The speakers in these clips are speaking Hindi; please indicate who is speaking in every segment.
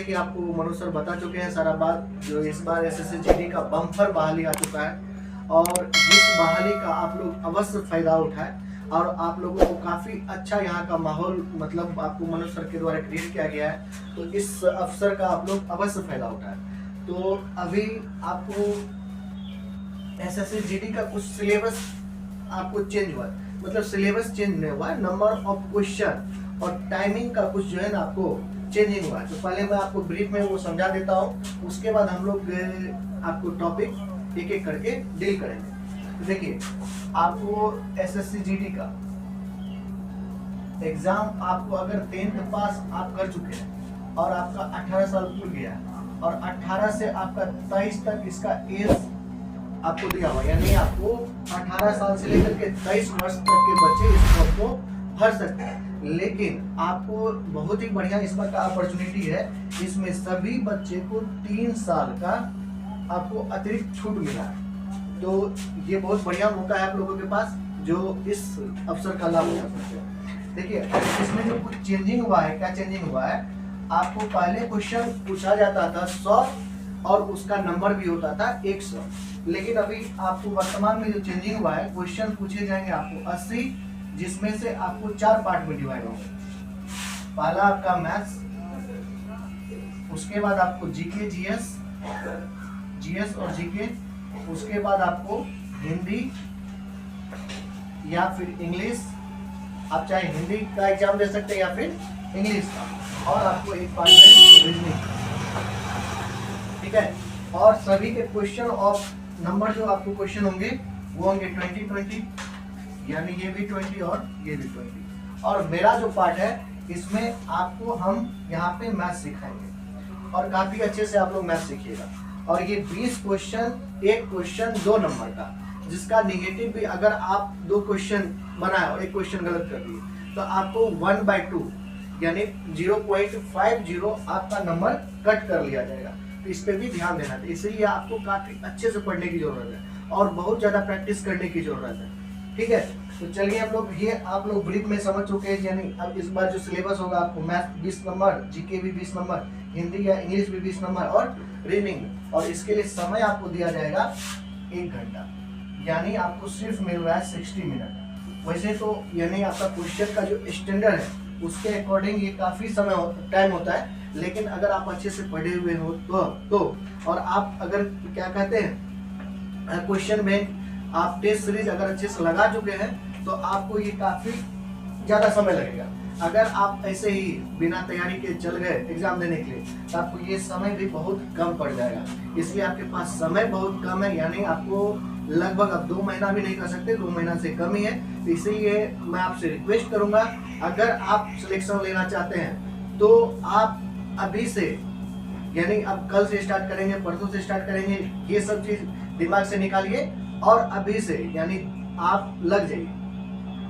Speaker 1: जैसे कि आपको मनोज सर बता चुके हैं सारा बात, जो इस बार एसएससी जीडी का बम्पर बहाली आ चुका है और इस बहाली का आप लोग अवश्य फायदा उठाएं और आप लोगों को काफ़ी अच्छा यहाँ का माहौल मतलब आपको मनोज सर के द्वारा क्रिएट किया गया है, तो इस अवसर का आप लोग अवश्य फायदा उठाएं। तो अभी आपको एसएससी जीडी का कुछ सिलेबस आपको चेंज हुआ है, मतलब सिलेबस चेंज नहीं हुआ है, नंबर ऑफ क्वेश्चन और टाइमिंग का कुछ जो है ना आपको चेंजिंग हुआ है। तो पहले मैं आपको ब्रीफ में वो समझा देता हूँ, उसके बाद हम लोग आपको टॉपिक एक एक करके डील करेंगे। तो देखिए, आपको एसएससी जीडी का एग्जाम आपको अगर 10th पास आप कर चुके हैं और आपका 18 साल पूरा गया है और 18 से आपका 23 तक इसका एज आपको दिया हुआ, यानी आपको 18 साल से लेकर के 23 वर्ष तक के बच्चे इस फॉर्म को भर सकते हैं। लेकिन आपको बहुत ही बढ़िया इस बार का अपॉर्चुनिटी है, इसमें सभी बच्चे को 3 साल का आपको अतिरिक्त छूट मिला है। तो ये बहुत बढ़िया मौका है आप लोगों के पास जो इस अवसर का लाभ उठा सकते हैं। देखिए, इसमें जो कुछ चेंजिंग हुआ है, क्या चेंजिंग हुआ है, आपको पहले क्वेश्चन पूछा जाता था 100 और उसका नंबर भी होता था 100, लेकिन अभी आपको वर्तमान में जो चेंजिंग हुआ है, क्वेश्चन पूछे जाएंगे आपको 80, जिसमें से आपको 4 पार्ट में डिवाइड होंगे। पहला आपका मैथ्स, उसके बाद आपको जीके जीएस और जीके, उसके बाद आपको हिंदी या फिर इंग्लिश, आप चाहे हिंदी का एग्जाम दे सकते हैं या फिर इंग्लिश का, और आपको एक पार्ट है रीजनिंग, ठीक है। और सभी के क्वेश्चन ऑफ नंबर जो आपको क्वेश्चन होंगे वो होंगे 20-20, यानी ये भी 20 और ये भी 20। और मेरा जो पार्ट है इसमें आपको हम यहाँ पे मैथ सिखाएंगे और काफी अच्छे से आप लोग मैथ सीखिएगा। और ये 20 क्वेश्चन, एक क्वेश्चन 2 नंबर का, जिसका निगेटिव भी अगर आप 2 क्वेश्चन बनाए और एक क्वेश्चन गलत कर दिए तो आपको 1/2 यानी 0.50 आपका नंबर कट कर लिया जाएगा। तो इस पे भी ध्यान देना है, इसलिए आपको काफी अच्छे से पढ़ने की जरूरत है और बहुत ज्यादा प्रैक्टिस करने की जरूरत है, ठीक है। तो चलिए हम लोग ये आप लोग ब्रीफ में समझ चुके हैं, यानी अब इस बार जो सिलेबस होगा आपको मैथ 20 नंबर, जीके भी 20 नंबर, हिंदी या इंग्लिश भी 20 नंबर और रीडिंग, और इसके लिए समय आपको दिया जाएगा 1 घंटा, यानी आपको सिर्फ मिल रहा है 60 मिनट। वैसे तो यानी आपका क्वेश्चन का जो स्टैंडर्ड है उसके अकॉर्डिंग ये काफ़ी समय टाइम होता है, लेकिन अगर आप अच्छे से पढ़े हुए हो तो और आप अगर क्या कहते हैं क्वेश्चन बैंक आप टेस्ट सीरीज अगर अच्छे से लगा चुके हैं तो आपको ये काफ़ी ज़्यादा समय लगेगा। अगर आप ऐसे ही बिना तैयारी के चल गए एग्जाम देने के लिए तो आपको ये समय भी बहुत कम पड़ जाएगा, इसलिए आपके पास समय बहुत कम है, यानी आपको लगभग अब 2 महीना भी नहीं कर सकते, 2 महीना से कम ही है। तो इसीलिए मैं आपसे रिक्वेस्ट करूंगा, अगर आप सिलेक्शन लेना चाहते हैं तो आप अभी से, यानी अब कल से स्टार्ट करेंगे, परसों से स्टार्ट करेंगे, ये सब चीज दिमाग से निकालिए और अभी से यानी आप लग जाइए,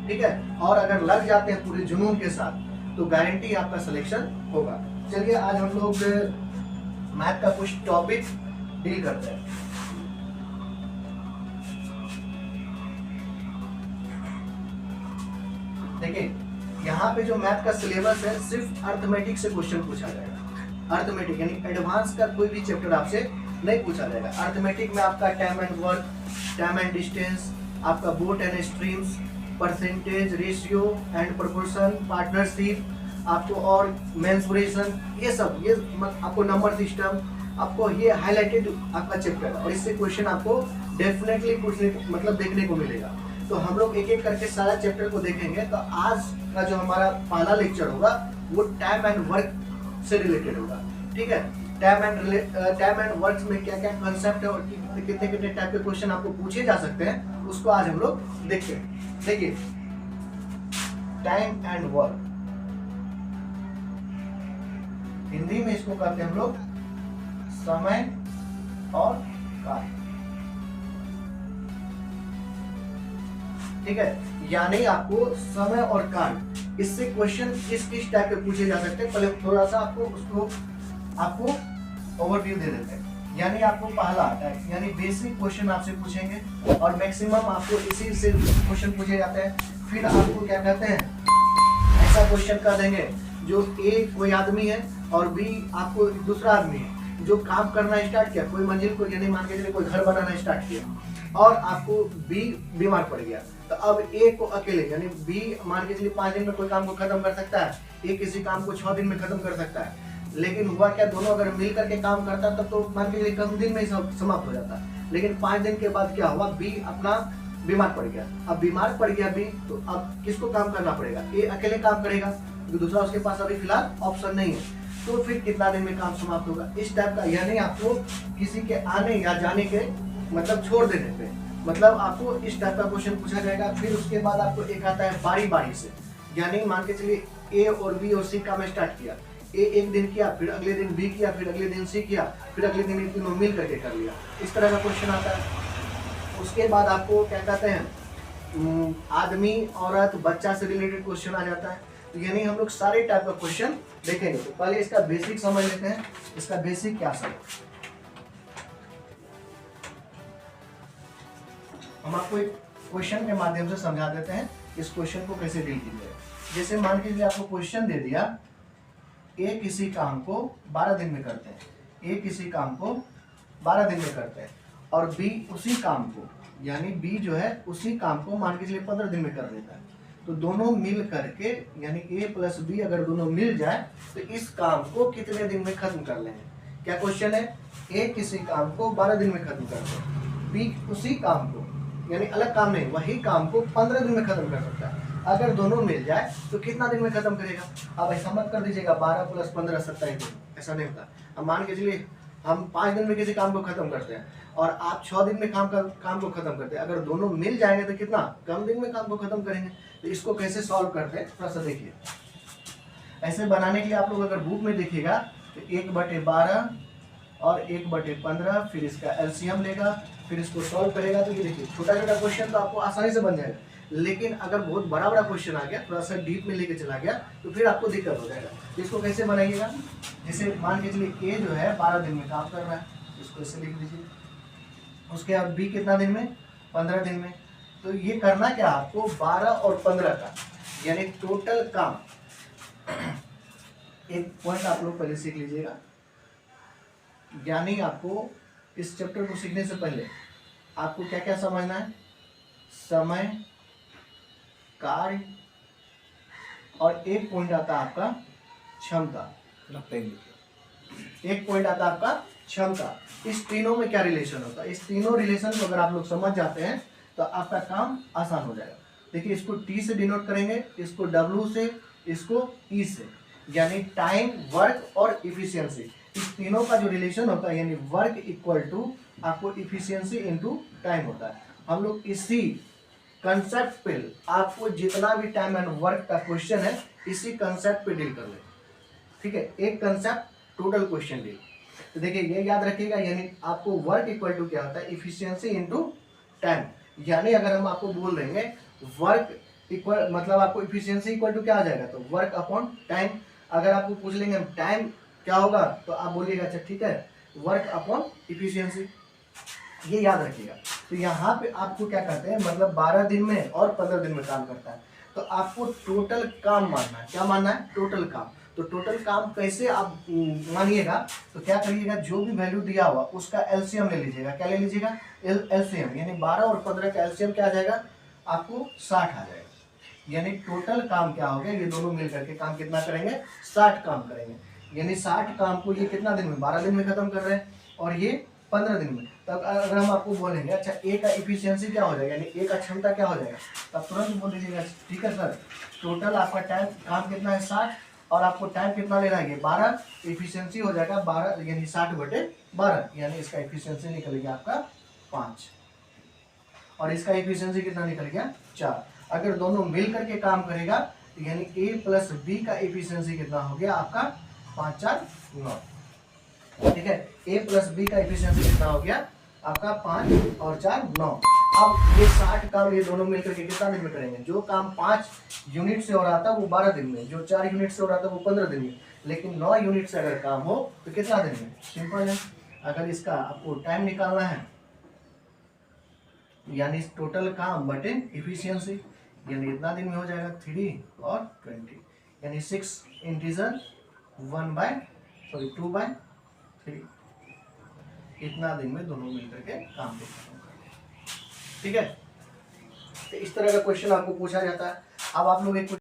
Speaker 1: ठीक है। और अगर लग जाते हैं पूरे जुनून के साथ तो गारंटी आपका सिलेक्शन होगा। चलिए आज हम लोग मैथ का कुछ टॉपिक डील करते हैं। देखिए, यहाँ पे जो मैथ का सिलेबस है सिर्फ अर्थमेटिक से क्वेश्चन पूछा जाएगा। अर्थमेटिक यानी एडवांस का कोई भी चैप्टर आपसे नहीं पूछा जाएगा। अर्थमेटिक में आपका time and work, time and distance, आपका boat and streams, percentage, ratio and proportion, partnership, आपको और मेंसुरेशन, ये सब, ये आपको नंबर सिस्टम, आपको ये हाईलाइटेड आपका चैप्टर है और इससे क्वेश्चन आपको डेफिनेटली पूछने मतलब देखने को मिलेगा। तो हम लोग एक एक करके सारा चैप्टर को देखेंगे। तो आज का जो हमारा पहला लेक्चर होगा वो टाइम एंड वर्क से रिलेटेड होगा, ठीक है। टाइम एंड वर्क में क्या क्या कंसेप्ट है और कितने कितने टाइप के क्वेश्चन आपको पूछे जा सकते हैं, उसको आज हम लोग देखते हैं। देखिए, टाइम एंड वर्क, हिंदी में इसको कहते हैं हम लोग समय और कार्य, ठीक है। यानी आपको समय और कार्य, इससे क्वेश्चन किस टाइप के पूछे जा सकते हैं, पहले थोड़ा सा आपको ओवरव्यू दे देते हैं। यानी आपको पहला आता है, यानी बेसिक क्वेश्चन आपसे पूछेंगे और मैक्सिमम आपको इसी से क्वेश्चन पूछे जाते हैं। फिर आपको क्या कहते हैं, ऐसा क्वेश्चन कर देंगे जो एक कोई आदमी है और बी आपको दूसरा आदमी है जो काम करना स्टार्ट किया, कोई मंजिल को यानी मान के चलिए कोई घर बनाना स्टार्ट किया और आपको बी बीमार पड़ गया, तो अब ए को अकेले यानी बी मान के चलिए 5 दिन में कोई काम को खत्म कर सकता है, ए किसी काम को 6 दिन में खत्म कर सकता है। लेकिन हुआ क्या, दोनों अगर मिल करके काम करता तब तो मान के चलिए कम दिन में ही समाप्त हो जाता। लेकिन 5 दिन के बाद क्या हुआ, बी अपना बीमार पड़ गया। अब बीमार पड़ गया बी, तो अब किसको काम करना पड़ेगा, ए अकेले काम करेगा, तो दूसरा उसके पास अभी फिलहाल ऑप्शन नहीं है, तो फिर कितना दिन में काम समाप्त होगा, इस टाइप का। यानी आपको किसी के आने या जाने के मतलब छोड़ देने पे मतलब आपको इस टाइप का क्वेश्चन पूछा जाएगा। फिर उसके बाद आपको एक आता है बारी बारी से, यानी मान के चलिए ए और बी और सी काम स्टार्ट किया, ए एक दिन किया, फिर अगले दिन बी किया, फिर अगले दिन सी किया, फिर अगले दिन तीनों मिल करके कर लिया, इस तरह का क्वेश्चन आता है। उसके बाद आपको क्या कहते हैं, आदमी औरत बच्चा से रिलेटेड क्वेश्चन आ जाता है। तो यानी हम लोग सारे टाइप का क्वेश्चन देखेंगे। तो पहले इसका बेसिक समझ लेते हैं, इसका बेसिक क्या सब। हम आपको एक क्वेश्चन के माध्यम से समझा देते हैं इस क्वेश्चन को कैसे डील कीजिए। जैसे मान लीजिए आपको क्वेश्चन दे दिया, ए किसी काम को 12 दिन में करते हैं, ए किसी काम को 12 दिन में करते हैं और बी उसी काम को यानी बी जो है उसी काम को मान के चलिए 15 दिन में कर लेता है। तो दोनों मिल करके यानी ए प्लस बी अगर दोनों मिल जाए तो इस काम को कितने दिन में खत्म कर लेंगे। क्या क्वेश्चन है, ए किसी काम को 12 दिन में खत्म करते हैं, बी उसी काम को यानी अलग काम नहीं वही काम को 15 दिन में खत्म कर सकता है। अगर दोनों मिल जाए तो कितना दिन में खत्म करेगा। अब ऐसा मत कर दीजिएगा 12 + 15 27 दिन, ऐसा नहीं होता। अब मान के चलिए हम 5 दिन में किसी काम को खत्म करते हैं और आप 6 दिन में काम को खत्म करते हैं, अगर दोनों मिल जाएंगे तो कितना कम दिन में काम को खत्म करेंगे। तो इसको कैसे सॉल्व करते हैं थोड़ा सा देखिए। ऐसे बनाने के लिए आप लोग अगर बुक में देखिएगा तो 1/12 और 1/15 फिर इसका एलसीएम लेगा, फिर इसको सॉल्व करेगा। तो ये देखिए छोटा छोटा क्वेश्चन तो आपको आसानी से बन जाएगा, लेकिन अगर बहुत बड़ा बड़ा क्वेश्चन आ गया, थोड़ा सा डीप में लेके चला गया तो फिर आपको दिक्कत हो जाएगा। इसको कैसे बनाइएगा, जैसे मान के चलिए ए जो है 12 दिन में काम कर रहा है, इसको ऐसे लिख लीजिए। उसके बाद बी कितना दिन में, 15 दिन में। तो ये करना क्या आपको 12 और 15 का यानी टोटल काम। एक पॉइंट आप लोग पहले सीख लीजिएगा, यानी आपको इस चैप्टर को सीखने से पहले आपको क्या क्या समझना है, समय, कार्य और एक पॉइंट आता है आपका क्षमता। एक पॉइंट आता है आपका क्षमता। इस तीनों में क्या रिलेशन होता है, इस तीनों रिलेशन को अगर आप लोग समझ जाते हैं तो आपका काम आसान हो जाएगा। देखिए इसको टी से डिनोट करेंगे, इसको डब्ल्यू से, इसको ई से, यानी टाइम, वर्क और इफिशियंसी। इस तीनों का जो रिलेशन होता है यानी वर्क इक्वल टू आपको इफिशियंसी इनटू टाइम होता है। हम लोग इसी कंसेप्ट पे आपको जितना भी टाइम एंड वर्क का क्वेश्चन है इसी कंसेप्ट पे डील कर ले, ठीक है। एक कंसेप्ट टोटल क्वेश्चन डील। तो देखिए ये याद रखिएगा, यानी आपको वर्क इक्वल टू क्या होता है, इफिशियंसी इनटू टाइम। यानी अगर हम आपको बोल देंगे वर्क इक्वल मतलब आपको इफिशियंसी इक्वल टू क्या आ जाएगा, तो वर्क अपॉन टाइम। अगर आपको पूछ लेंगे हम टाइम क्या होगा तो आप बोलिएगा अच्छा ठीक है वर्क अपॉन इफिशियंसी, ये याद रखिएगा। तो यहाँ पे आपको क्या करते हैं मतलब 12 दिन में और 15 दिन में काम करता है, तो आपको टोटल काम मानना है। क्या मानना है, टोटल काम। तो टोटल काम कैसे आप मानिएगा, तो क्या करिएगा जो भी वैल्यू दिया हुआ उसका एलसीएम ले लीजिएगा। क्या ले लीजिएगा, एलसीएम, यानी 12 और 15 का एलसीएम क्या आ जाएगा आपको 60 आ जाएगा। यानी टोटल काम क्या हो गया, ये दोनों मिल करके काम कितना करेंगे, 60 काम करेंगे। यानी 60 काम को ये कितना दिन में, 12 दिन में खत्म कर रहे हैं और ये 15 दिन में। तब अगर हम आपको बोलेंगे अच्छा ए का इफिशियंसी क्या हो जाएगा, यानी ए का क्षमता क्या हो जाएगा, तब तुरंत बोल दीजिएगा ठीक है सर टोटल आपका टाइम काम कितना है 60 और आपको टाइम कितना लेना है 12, इफिशियंसी हो जाएगा 12 यानी 60/12, यानी इसका इफिशियंसी निकल गया आपका 5 और इसका इफिशियंसी कितना निकल गया 4। अगर दोनों मिल करके काम करेगा तो यानी ए प्लस बी का इफिशियंसी कितना हो गया आपका 5 4 9, ठीक है। ए प्लस बी का इफिशियंसी कितना हो गया आपका 5 और 4 9। अब ये 60 काम ये दोनों मिलकर के कितना दिन में करेंगे, जो काम 5 यूनिट से हो रहा था वो 12 दिन में, जो 4 यूनिट से हो रहा था वो 15 दिन में, लेकिन 9 यूनिट से अगर काम हो तो कितना दिन में, सिंपल है। अगर इसका आपको टाइम निकालना है यानी टोटल काम बटे इफिशियंसी, यानी इतना दिन में हो जाएगा 3 और 20, यानी 6 इंटीजर 1/20, सॉरी 2/3, इतना दिन में दोनों मिलकर के काम को खत्म कर दें। ठीक है, तो इस तरह का क्वेश्चन आपको पूछा जाता है। अब आप लोग एक